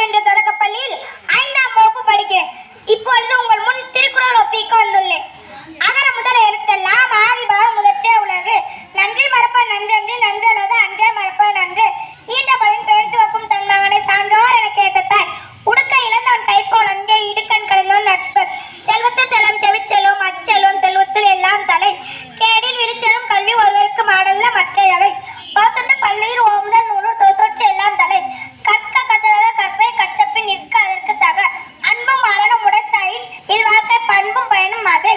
என்ற தொடக்கப்பள்ளியில் 5ஆம் வகுப்பு படிக்கிறேன். இப்பொழுது உங்கள் முன் திருக்குறள் ஒப்பிக்க வந்துள்ளேன். அகர முதல எழுத்தெல்லாம் ஆதிபகவ முதற்றே உலகு. நன்றி மறப்ப நன்றன்றி நன்றல்லது அன்றே மறப்ப நன்று. ஈன்ற பலன் பெயர்த்து வைக்கும் தன் மகனை சான்றோர் என கேட்டதாய் உடுக்க இழந்தவன் கைப்போல் அங்கே இடுக்கண் கலைந்தவன் நட்பர். செல்வத்தில் செல்வம் செவிச்செல்வம் அச்செல்வம் செல்வத்தில் எல்லாம் தலை. கேடில் விழிச்செல்வம் கல்வி ஒருவருக்கு மாடல்ல மற்றையவை. தோத்துண்டு பள்ளியில் ஓமுதல் நூறு தோற்றொற்று எல்லாம் தலை. கற்க கதற கற்பை கற்றப்பின் நிற்க அதற்கு தக. அன்பும் மரணம் உடைத்தாயின் இல்வாழ்க்கை பண்பும் பயனும் அது.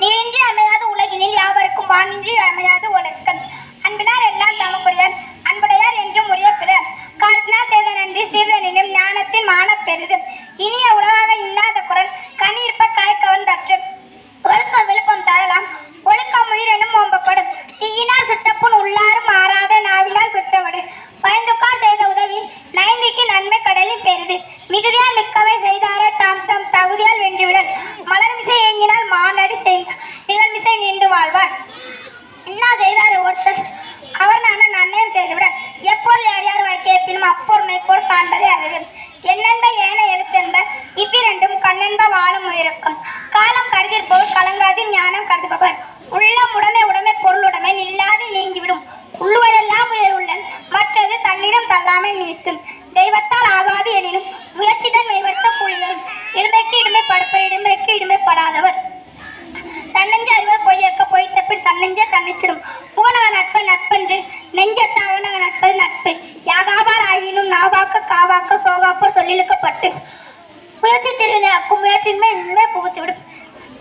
நீரின்றி அமையாது உலகினில் யாவருக்கும் வானின்றி அமையாது உலகம். அன்பிலார் எல்லாம் தமக்குரியர் அன்புடையார் என்றும் உரிய பிறர். காலத்தினால் செய்த நன்றி சீர்தனினும் ஞானத்தின் மானப் பெரிது. இனிய உலகாக இன்னாத குரல் கனியிருப்ப காய்க்கவன் தற்று. ஒழுக்கம் விழுப்பம் தரலாம் ஒழுக்கம் உயிரெனும் ஓம்பப்படும். தீயினால் சுட்டப்புண் உள்ளாரும் மாறாத நாவினால் சுட்டவடு. பயந்துக்கார் செய்த உதவி நைந்திக்கு நன்மை கடலில் பெரிது. மிகுதியால் மிக்கவை செய்தார தாம் தம் தகுதியால் வென்றுவிடல். மலர்மிசை ஏங்கினால் மானடி செய்த நிழல்மிசை நீண்டு வாழ்வார். இன்னா செய்தார ஒருத்தர் அவர் நான் நன்னயம் செய்துவிட. எப்பொருள் யார் யார் வாய் கேட்பினும் அப்போர் மெய்ப்போர் காண்பதை அறிவு. என்னென்ப ஏன எழுத்தென்ப இவ்விரண்டும் கண்ணென்ப வாழும் உயிருக்கும். காலம் கருதிற்போர் கலங்காது ஞானம் கருதுபவர். உள்ளம் உடைமை உடைமை பொருளுடைமை இல்லாது நீங்கிவிடும். உள்ளுவதெல்லாம் உயர் உள்ளன் மற்றது தள்ளிடம் தள்ளாமல் நீக்கும். தெய்வத்தால் ஆகாது எனினும் முயற்சிதான் மெய்வர்த்த புலிகள். இடுமைக்கு இடுமை படுப்பர் இடுமைக்கு இடுமைப்படாதவர். தன்னெஞ்ச அறிவர் பொய்யற்க பொய் தப்பில் தன்னெஞ்ச தன்னிச்சிடும். புகனக நட்பு நட்பன்று நெஞ்சத்த அவனக நட்பது நட்பு. யாகாபார் ஆயினும் நாவாக்க காவாக்க சோகாப்ப சொல்லிழுக்கப்பட்டு முயற்சி திருவினையாக்கும் முயற்சின்மை இன்மை புகுத்திவிடும்.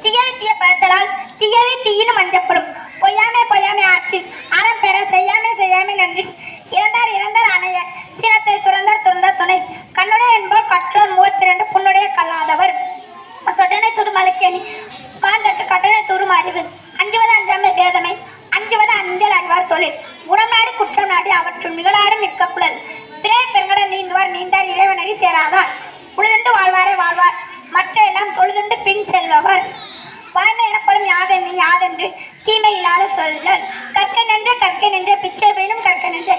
தீயவை தீய பழத்தலால் தீயவை தீயினும் அஞ்சப்படும். பொய்யாமை பொய்யாமை ஆற்றில் அறம் பெற செய்யாமை செய்யாமை நன்றி. இறந்தார் இறந்தார் அணையர் சினத்தை துறந்தார் துறந்தார் துணை. கண்ணுடைய என்போர் கற்றோர் 32 புண்ணுடைய கல்லாதவர். தொட்டனை துருமலைக்கேணி காந்தற்கு கட்டணை துரும் அறிவு. அஞ்சுவது அஞ்சாமை வேதமை அஞ்சுவது அஞ்சல் அறிவார் தொழில். குணம் நாடி குற்றம் நாடி அவற்றுள் மிகளாடு மிக்க குழல். பிறே பெருங்கடல் நீந்துவார் நீந்தார் இறைவனடி சேராதார். உழுதுண்டு வாழ்வாரே வாழ்வார் மற்ற எல்லாம் தொழுதுண்டு பின் செல்பவர். வாய்மை எனப்படும் யாதென்று யாதென்று தீமை இல்லாத சொல்கள். கற்கை நின்ற பிச்சை பெயிலும் கற்கை நின்ற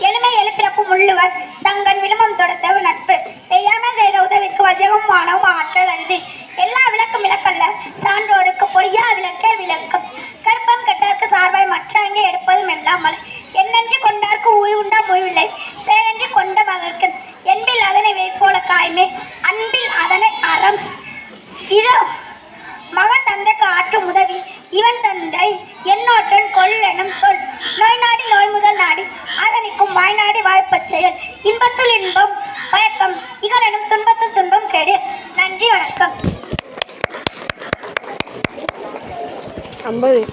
எளிமை எழுப்பிறப்பும் உள்ளுவர். தங்கன் விழுமம் தொடுத்தவர் நட்பு. செய்யாமல் செய்த உதவிக்கு வஜகம் மானவும் ஆற்றல் அருதி. எல்லா விளக்கும் விளக்கல்ல சான்றோருக்கு பொய்யா விளக்கே விளக்கம். கற்பம் கெட்டார்க்கு சார்பாய் மற்ற அங்கே எடுப்பதும் எல்லாம் மலை. என்னென்று கொண்டார்க்கு உய்வுண்டா முய்வில்லை சேரன்றி கொண்ட மகற்கு. என்பில் அதனை வைப்போல காய்மே அன்பில் அதனை அறம். இதோ மகன் தந்தைக்கு ஆற்றும் உதவி இவன் தந்தை என்னோற்றன் கொள்ளெனும் சொல். நோய் நாடி நோய் முதல் நாடி அதனிக்கும் வாய் நாடி வாய்ப்பச் செயல். இன்பத்துள் இன்பம் பயக்கம் இகலெனும் துன்பத்துள் துன்பம் கேடு. நன்றி வணக்கம். 50